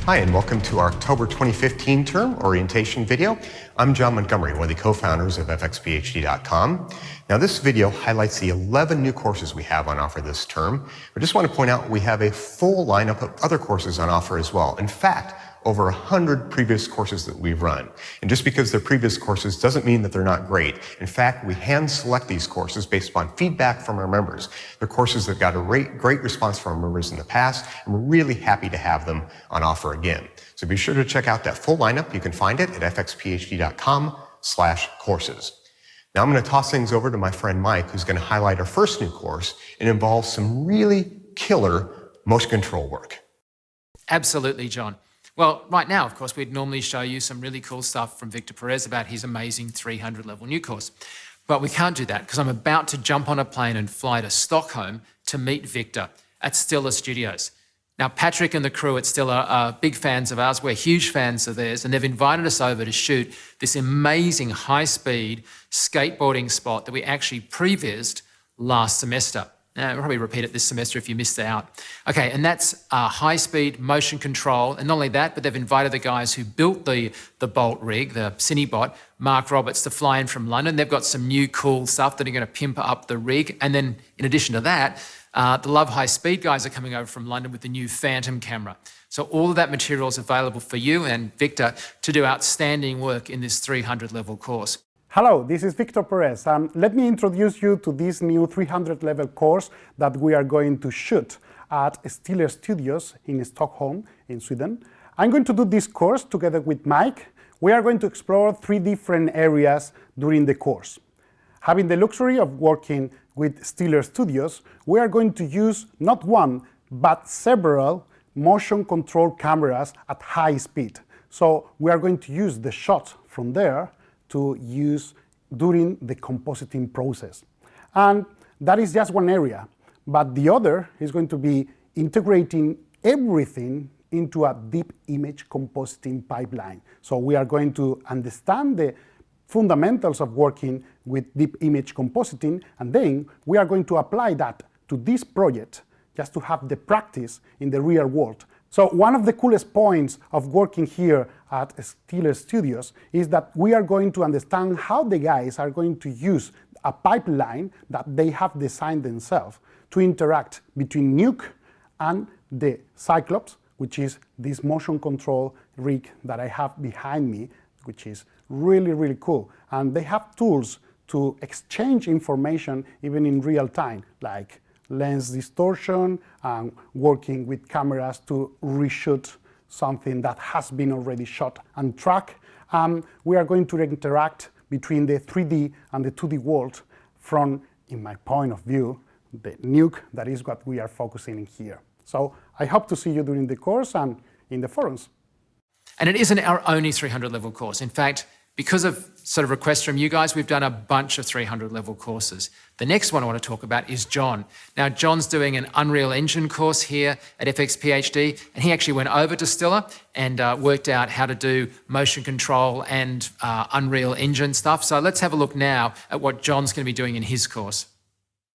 Hi, and welcome to our October 2015 term orientation video. I'm John Montgomery, one of the co-founders of fxphd.com. Now, this video highlights the 11 new courses we have on offer this term. I just want to point out we have a full lineup of other courses on offer as well. In fact, over 100 previous courses that we've run. And just because they're previous courses doesn't mean that they're not great. In fact, we hand select these courses based upon feedback from our members. They're courses that got a great response from our members in the past, and we're really happy to have them on offer again. So be sure to check out that full lineup. You can find it at fxphd.com/courses. Now I'm going to toss things over to my friend Mike, who's going to highlight our first new course. It involves some really killer motion control work. Absolutely, John. Well, right now, of course, we'd normally show you some really cool stuff from Victor Perez about his amazing 300-level new course. But we can't do that because I'm about to jump on a plane and fly to Stockholm to meet Victor at Stiller Studios. Now, Patrick and the crew at Stiller are big fans of ours. We're huge fans of theirs, and they've invited us over to shoot this amazing high-speed skateboarding spot that we actually prevised last semester. Now, I'll probably repeat it this semester if you missed out. Okay, and that's high-speed motion control. And not only that, but they've invited the guys who built the Bolt rig, the Cinebot, Mark Roberts, to fly in from London. They've got some new cool stuff that are going to pimp up the rig. And then in addition to that, the Love High Speed guys are coming over from London with the new Phantom camera. So all of that material is available for you and Victor to do outstanding work in this 300-level course. Hello, this is Victor Perez. Let me introduce you to this new 300-level course that we are going to shoot at Stiller Studios in Stockholm, in Sweden. I'm going to do this course together with Mike. We are going to explore 3 different areas during the course. Having the luxury of working with Stiller Studios, we are going to use not one, but several motion control cameras at high speed. So we are going to use the shot from there to use during the compositing process. And that is just one area, but the other is going to be integrating everything into a deep image compositing pipeline. So we are going to understand the fundamentals of working with deep image compositing, and then we are going to apply that to this project just to have the practice in the real world. So one of the coolest points of working here at Stiller Studios is that we are going to understand how the guys are going to use a pipeline that they have designed themselves to interact between Nuke and the Cyclops, which is this motion control rig that I have behind me, which is really cool. And they have tools to exchange information even in real time, like lens distortion and working with cameras to reshoot something that has been already shot and track. We are going to interact between the 3D and the 2D world from, in my point of view, the Nuke, that is what we are focusing in here. So I hope to see you during the course and in the forums. And it isn't our only 300-level course. In fact, because of sort of requests from you guys, we've done a bunch of 300-level courses. The next one I want to talk about is John. Now, John's doing an Unreal Engine course here at fxphd, and he actually went over to Stiller and worked out how to do motion control and Unreal Engine stuff. So let's have a look now at what John's going to be doing in his course.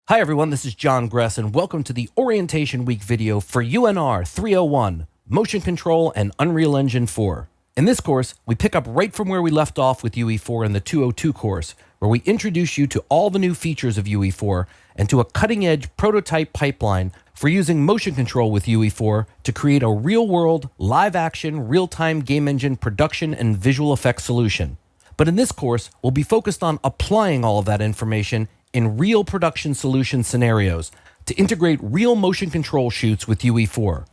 Hi everyone, this is John Gress, and welcome to the Orientation Week video for UNR 301, Motion Control and Unreal Engine 4. In this course, we pick up right from where we left off with UE4 in the 202 course, where we introduce you to all the new features of UE4 and to a cutting-edge prototype pipeline for using motion control with UE4 to create a real-world, live-action, real-time game engine production and visual effects solution. But in this course, we'll be focused on applying all of that information in real production solution scenarios to integrate real motion control shoots with UE4.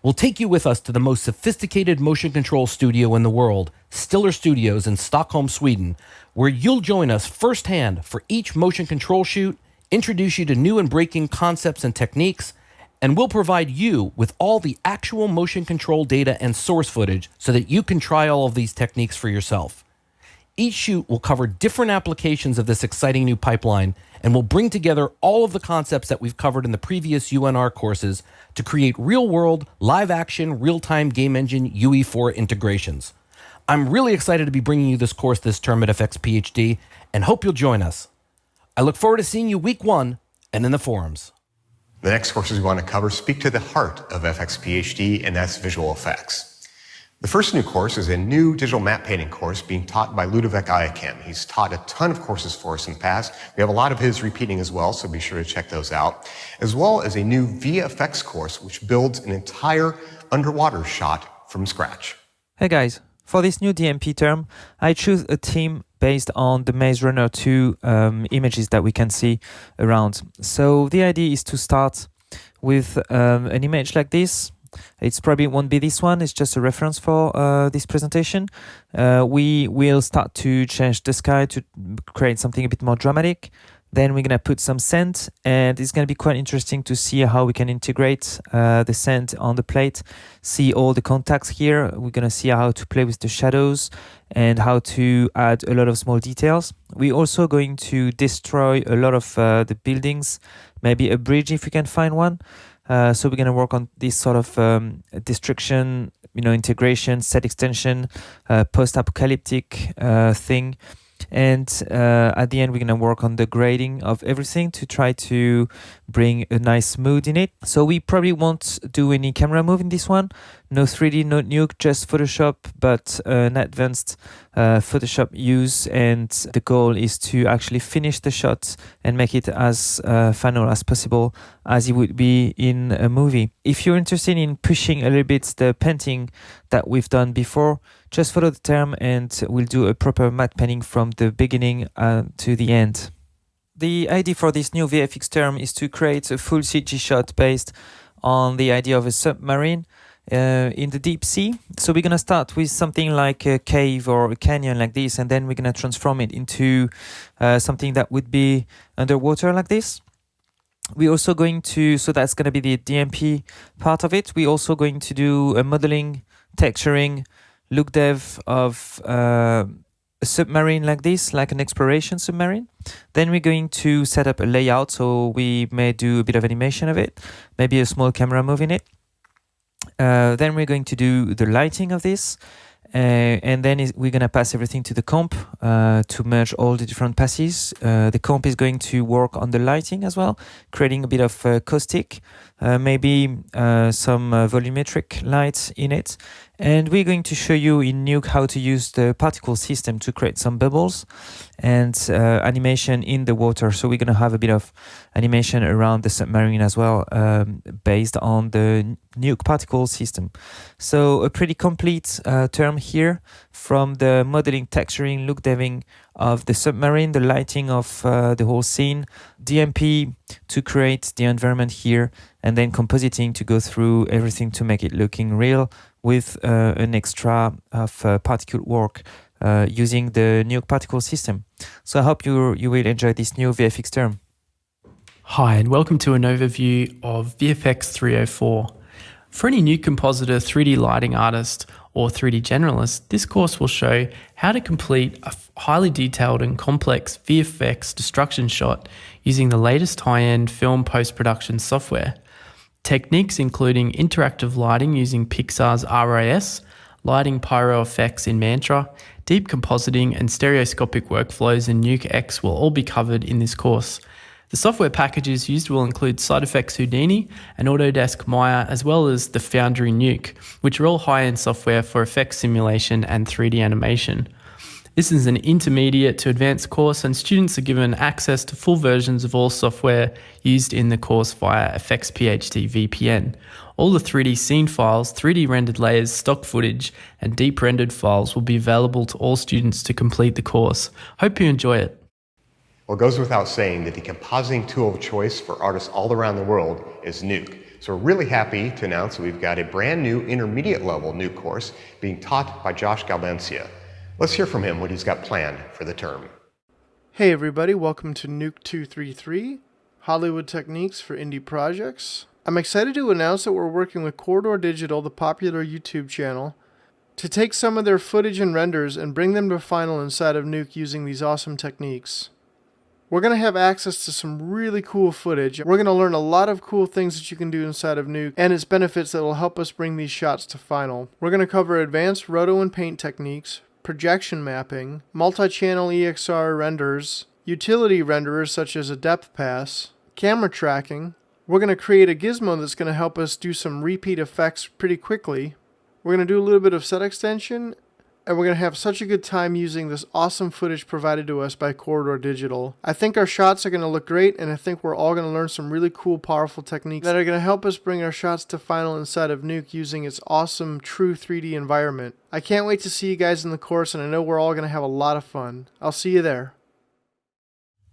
We'll take you with us to the most sophisticated motion control studio in the world, Stiller Studios in Stockholm, Sweden, where you'll join us firsthand for each motion control shoot, introduce you to new and breaking concepts and techniques, and we'll provide you with all the actual motion control data and source footage so that you can try all of these techniques for yourself. Each shoot will cover different applications of this exciting new pipeline, and will bring together all of the concepts that we've covered in the previous UNR courses to create real-world, live-action, real-time game engine UE4 integrations. I'm really excited to be bringing you this course this term at fxphd, and hope you'll join us. I look forward to seeing you week 1 and in the forums. The next courses we want to cover speak to the heart of fxphd, and that's visual effects. The first new course is a new digital map painting course being taught by Ludovic Ayakim. He's taught a ton of courses for us in the past. We have a lot of his repeating as well, so be sure to check those out. As well as a new VFX course, which builds an entire underwater shot from scratch. Hey guys, for this new DMP term, I choose a theme based on the Maze Runner 2 images that we can see around. So the idea is to start with an image like this. It's probably won't be this one, it's just a reference for this presentation. We will start to change the sky to create something a bit more dramatic. Then we're going to put some sand, and it's going to be quite interesting to see how we can integrate the sand on the plate, see all the contacts here. We're going to see how to play with the shadows and how to add a lot of small details. We're also going to destroy a lot of the buildings, maybe a bridge if we can find one. So we're going to work on this sort of destruction, integration, set extension, post-apocalyptic thing. And at the end, we're going to work on the grading of everything to try to bring a nice mood in it. So we probably won't do any camera move in this one. No 3D, no nuke, just Photoshop, but an advanced Photoshop use. And the goal is to actually finish the shot and make it as final as possible as it would be in a movie. If you're interested in pushing a little bit the painting that we've done before, just follow the term and we'll do a proper matte painting from the beginning to the end. The idea for this new VFX term is to create a full CG shot based on the idea of a submarine in the deep sea. So we're going to start with something like a cave or a canyon like this, and then we're going to transform it into something that would be underwater like this. We're also going to, so that's going to be the DMP part of it. We're also going to do a modeling, texturing, look dev of a submarine like this, like an exploration submarine. Then we're going to set up a layout, so we may do a bit of animation of it, maybe a small camera move in it. Then we're going to do the lighting of this. And then we're going to pass everything to the comp to merge all the different passes. The comp is going to work on the lighting as well, creating a bit of caustic, maybe some volumetric lights in it. And we're going to show you in Nuke how to use the particle system to create some bubbles and animation in the water. So we're going to have a bit of animation around the submarine as well, based on the Nuke particle system. So a pretty complete term here, from the modeling, texturing, look deving of the submarine, the lighting of the whole scene, DMP to create the environment here, and then compositing to go through everything to make it looking real, with an extra of particle work using the Nuke particle system. So I hope you will enjoy this new VFX term. Hi, and welcome to an overview of VFX 304. For any new compositor, 3D lighting artist, or 3D generalist, this course will show how to complete a highly detailed and complex VFX destruction shot using the latest high-end film post-production software. Techniques including interactive lighting using Pixar's RIS, lighting pyro effects in Mantra, deep compositing and stereoscopic workflows in Nuke X will all be covered in this course. The software packages used will include SideFX Houdini and Autodesk Maya, as well as the Foundry Nuke, which are all high-end software for effects simulation and 3D animation. This is an intermediate to advanced course, and students are given access to full versions of all software used in the course via fxphd VPN. All the 3D scene files, 3D rendered layers, stock footage, and deep rendered files will be available to all students to complete the course. Hope you enjoy it. Well, it goes without saying that the compositing tool of choice for artists all around the world is Nuke. So we're really happy to announce that we've got a brand new intermediate level Nuke course being taught by Josh Galvencia. Let's hear from him what he's got planned for the term. Hey everybody, welcome to Nuke 233, Hollywood Techniques for Indie Projects. I'm excited to announce that we're working with Corridor Digital, the popular YouTube channel, to take some of their footage and renders and bring them to final inside of Nuke using these awesome techniques. We're going to have access to some really cool footage. We're going to learn a lot of cool things that you can do inside of Nuke and its benefits that will help us bring these shots to final. We're going to cover advanced roto and paint techniques, projection mapping, multi-channel EXR renders, utility renderers such as a depth pass, camera tracking. We're going to create a gizmo that's going to help us do some repeat effects pretty quickly. We're going to do a little bit of set extension, and we're going to have such a good time using this awesome footage provided to us by Corridor Digital. I think our shots are going to look great, and I think we're all going to learn some really cool, powerful techniques that are going to help us bring our shots to final inside of Nuke using its awesome, true 3D environment. I can't wait to see you guys in the course, and I know we're all going to have a lot of fun. I'll see you there.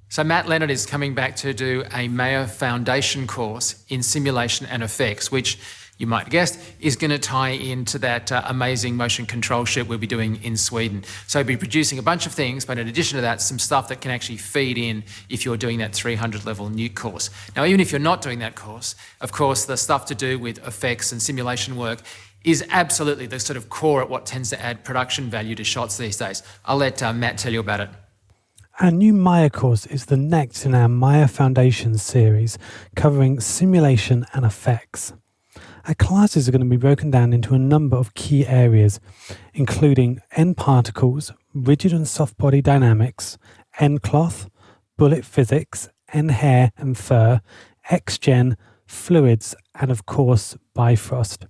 So Matt Leonard is coming back to do a Maya Foundation course in simulation and effects, which you might have guessed, is going to tie into that amazing motion control shoot we'll be doing in Sweden. So we'll be producing a bunch of things, but in addition to that, some stuff that can actually feed in if you're doing that 300 level Nuke course. Now, even if you're not doing that course, of course, the stuff to do with effects and simulation work is absolutely the sort of core at what tends to add production value to shots these days. I'll let Matt tell you about it. Our new Maya course is the next in our Maya Foundations series, covering simulation and effects. Our classes are going to be broken down into a number of key areas, including end particles, rigid and soft body dynamics, end cloth, bullet physics, end hair and fur, X-Gen, fluids, and of course, Bifrost.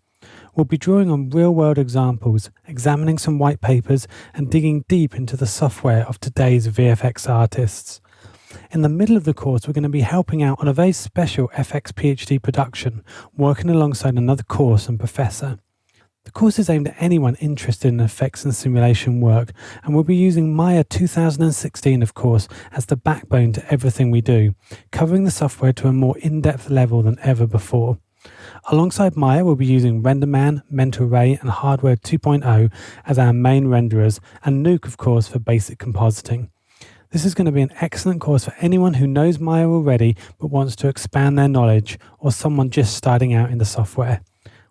We'll be drawing on real-world examples, examining some white papers, and digging deep into the software of today's VFX artists. In the middle of the course, we're going to be helping out on a very special fxphd production, working alongside another course and professor. The course is aimed at anyone interested in effects and simulation work, and we'll be using Maya 2016, of course, as the backbone to everything we do, covering the software to a more in-depth level than ever before. Alongside Maya, we'll be using RenderMan, Mental Ray, and Hardware 2.0 as our main renderers, and Nuke, of course, for basic compositing. This is going to be an excellent course for anyone who knows Maya already but wants to expand their knowledge, or someone just starting out in the software.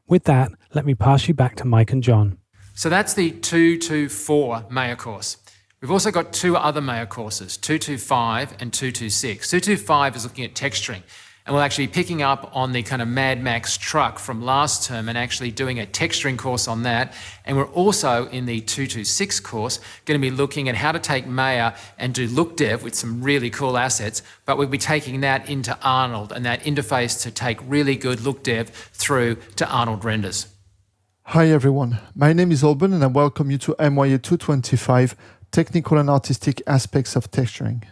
With that, let me pass you back to Mike and John. So that's the 224 Maya course. We've also got two other Maya courses, 225 and 226. 225 is looking at texturing. And we'll actually be picking up on the kind of Mad Max truck from last term and actually doing a texturing course on that. And we're also in the 226 course going to be looking at how to take Maya and do look dev with some really cool assets, but we'll be taking that into Arnold and that interface to take really good look dev through to Arnold renders. Hi everyone, my name is Alban and I welcome you to MYA 225, Technical and Artistic Aspects of Texturing.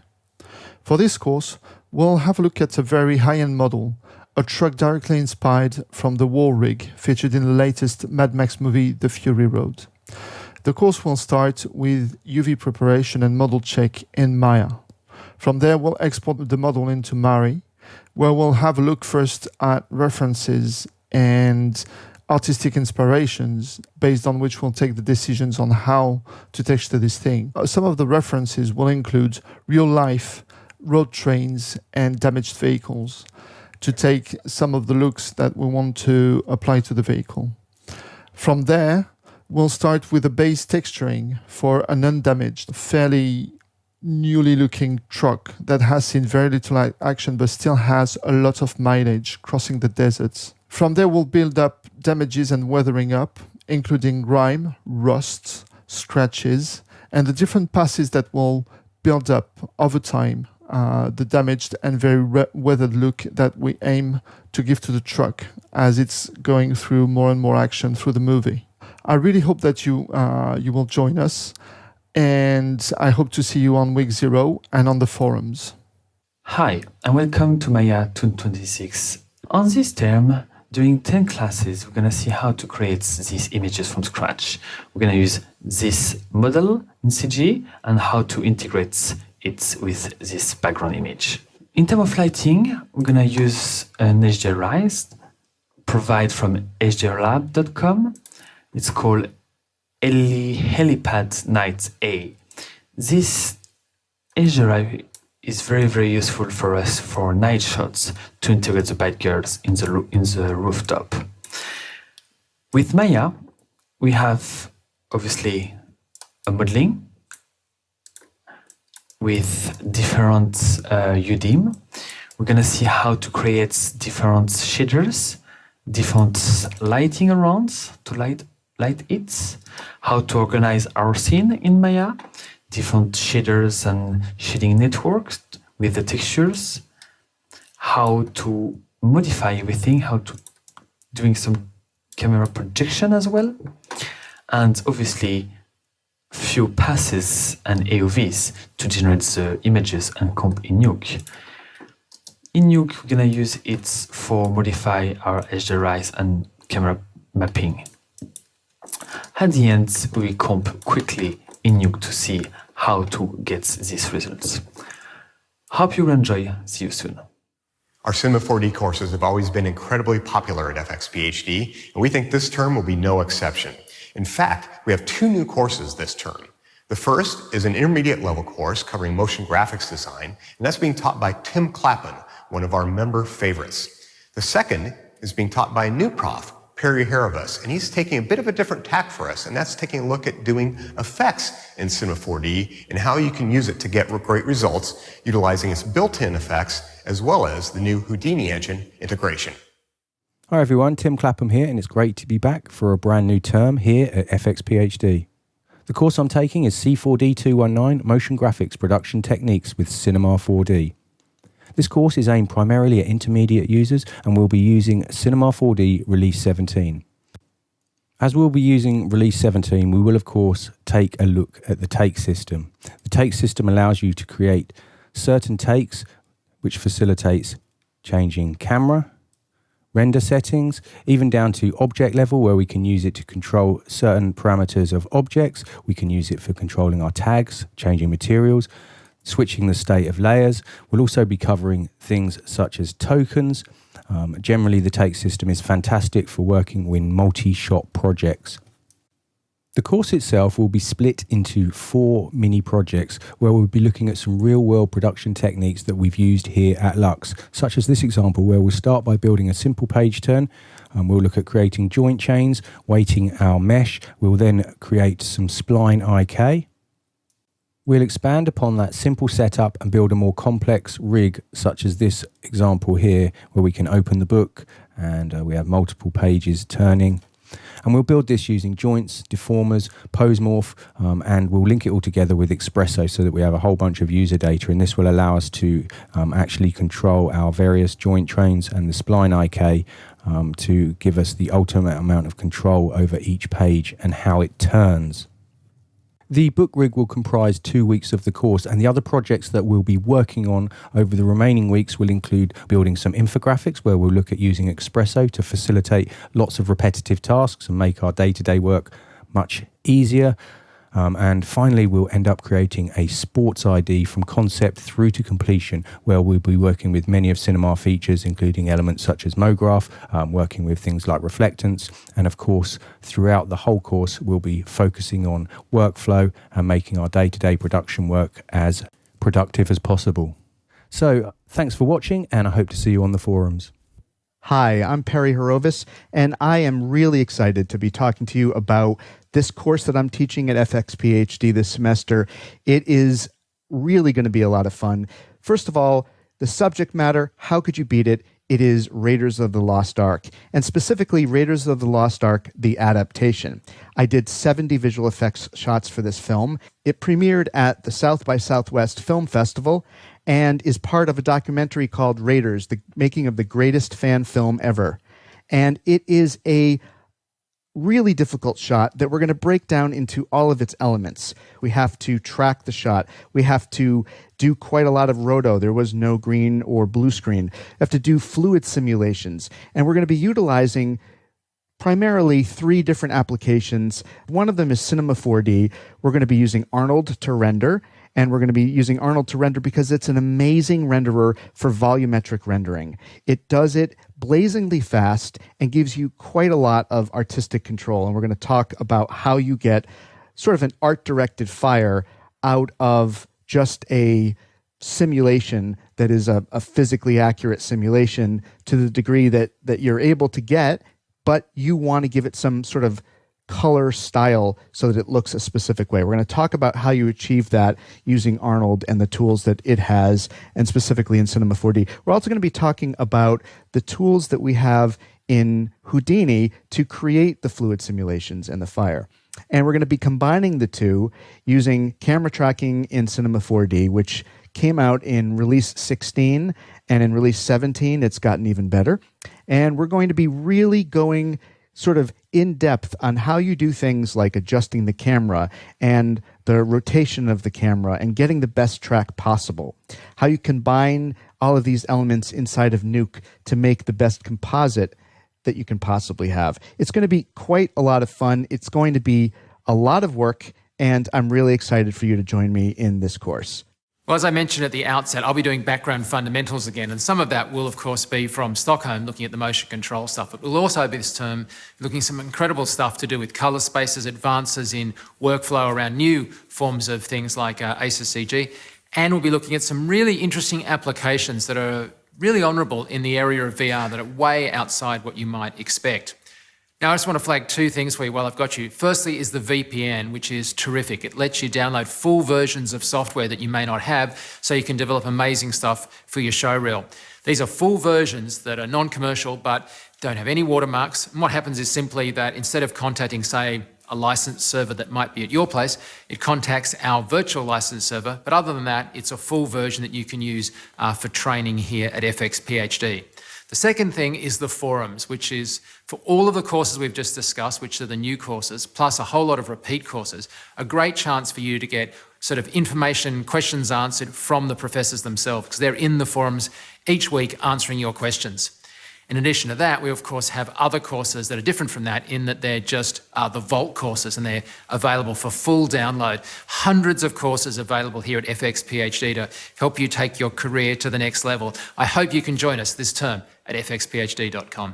For this course, we'll have a look at a very high-end model, a truck directly inspired from the war rig featured in the latest Mad Max movie, The Fury Road. The course will start with UV preparation and model check in Maya. From there, we'll export the model into Mari, where we'll have a look first at references and artistic inspirations based on which we'll take the decisions on how to texture this thing. Some of the references will include real-life road trains and damaged vehicles to take some of the looks that we want to apply to the vehicle. From there, we'll start with a base texturing for an undamaged, fairly newly looking truck that has seen very little action but still has a lot of mileage crossing the deserts. From there, we'll build up damages and weathering up, including grime, rust, scratches, and the different passes that will build up over time. The damaged and very weathered look that we aim to give to the truck as it's going through more and more action through the movie. I really hope that you will join us, and I hope to see you on week 0 and on the forums. Hi, and welcome to Maya 226. On this term, during 10 classes, we're going to see how to create these images from scratch. We're going to use this model in CG and how to integrate it with this background image. In terms of lighting, we're going to use an HDRI provided from hdrlab.com. It's called Helipad Night A. This HDRI is very, very useful for us for night shots to integrate the bad girls in the rooftop. With Maya, we have obviously a modeling with different UDIM. We're going to see how to create different shaders, different lighting around to light it, how to organize our scene in Maya, different shaders and shading networks with the textures, how to modify everything, how to doing some camera projection as well. and obviously few passes and AOVs to generate the images and comp in Nuke. In Nuke, we're gonna use it for modify our HDRIs and camera mapping. At the end, we comp quickly in Nuke to see how to get these results. Hope you will enjoy. See you soon. Our Cinema 4D courses have always been incredibly popular at fxphd, and we think this term will be no exception. In fact, we have 2 new courses this term. The first is an intermediate level course covering motion graphics design, and that's being taught by Tim Clapham, one of our member favorites. The second is being taught by a new prof, Perry Haravis, and he's taking a bit of a different tack for us, and that's taking a look at doing effects in Cinema 4D and how you can use it to get great results utilizing its built-in effects as well as the new Houdini engine integration. Hi everyone, Tim Clapham here, and it's great to be back for a brand new term here at fxphd. The course I'm taking is C4D 219 Motion Graphics Production Techniques with Cinema 4D. This course is aimed primarily at intermediate users and will be using Cinema 4D Release 17. As we'll be using Release 17, we will of course take a look at the take system. The take system allows you to create certain takes which facilitates changing camera, render settings, even down to object level where we can use it to control certain parameters of objects. We can use it for controlling our tags, changing materials, switching the state of layers. We'll also be covering things such as tokens. Generally, the take system is fantastic for working with multi-shot projects. The course itself will be split into 4 mini projects where we'll be looking at some real-world production techniques that we've used here at Lux, such as this example where we'll start by building a simple page turn. We'll look at creating joint chains, weighting our mesh. We'll then create some spline IK. We'll expand upon that simple setup and build a more complex rig, such as this example here, where we can open the book and we have multiple pages turning. And we'll build this using joints, deformers, pose morph, and we'll link it all together with Espresso so that we have a whole bunch of user data. And this will allow us to actually control our various joint trains and the spline IK to give us the ultimate amount of control over each page and how it turns. The book rig will comprise 2 weeks of the course, and the other projects that we'll be working on over the remaining weeks will include building some infographics where we'll look at using Espresso to facilitate lots of repetitive tasks and make our day-to-day work much easier. And finally, we'll end up creating a sports ID from concept through to completion, where we'll be working with many of Cinema features, including elements such as MoGraph, working with things like reflectance. And of course, throughout the whole course, we'll be focusing on workflow and making our day-to-day production work as productive as possible. So thanks for watching, and I hope to see you on the forums. Hi, I'm Perry Horovis, and I am really excited to be talking to you about this course that I'm teaching at fxphd this semester. It is really going to be a lot of fun. First of all, the subject matter, how could you beat it? It is Raiders of the Lost Ark, and specifically Raiders of the Lost Ark, the adaptation. I did 70 visual effects shots for this film. It premiered at the South by Southwest Film Festival and is part of a documentary called Raiders, the making of the greatest fan film ever. And it is a really difficult shot that we're going to break down into all of its elements. We have to track the shot. We have to do quite a lot of roto. There was no green or blue screen. We have to do fluid simulations. And we're going to be utilizing primarily 3 different applications. One of them is Cinema 4D. We're going to be using Arnold to render. And we're going to be using Arnold to render because it's an amazing renderer for volumetric rendering. It does it blazingly fast and gives you quite a lot of artistic control. And we're going to talk about how you get sort of an art-directed fire out of just a simulation that is a physically accurate simulation to the degree that you're able to get, but you want to give it some sort of color style so that it looks a specific way. We're going to talk about how you achieve that using Arnold and the tools that it has, and specifically in Cinema 4D. We're also going to be talking about the tools that we have in Houdini to create the fluid simulations and the fire. And we're going to be combining the two using camera tracking in Cinema 4D, which came out in release 16, and in release 17 it's gotten even better. And we're going to be really going sort of in depth on how you do things like adjusting the camera and the rotation of the camera and getting the best track possible. How you combine all of these elements inside of Nuke to make the best composite that you can possibly have. It's going to be quite a lot of fun. It's going to be a lot of work, and I'm really excited for you to join me in this course. Well, as I mentioned at the outset, I'll be doing background fundamentals again, and some of that will, of course, be from Stockholm, looking at the motion control stuff, but we'll also be this term looking at some incredible stuff to do with colour spaces, advances in workflow around new forms of things like ACCG, and we'll be looking at some really interesting applications that are really honourable in the area of VR that are way outside what you might expect. Now, I just want to flag two things for you while I've got you. Firstly is the VPN, which is terrific. It lets you download full versions of software that you may not have, so you can develop amazing stuff for your showreel. These are full versions that are non-commercial but don't have any watermarks. And what happens is simply that instead of contacting, say, a licensed server that might be at your place, it contacts our virtual license server. But other than that, it's a full version that you can use for training here at fxphd. The second thing is the forums, which is for all of the courses we've just discussed, which are the new courses, plus a whole lot of repeat courses, a great chance for you to get sort of information, questions answered from the professors themselves, because they're in the forums each week answering your questions. In addition to that, we of course have other courses that are different from that in that they're just the Vault courses, and they're available for full download. Hundreds of courses available here at fxphd to help you take your career to the next level. I hope you can join us this term at fxphd.com.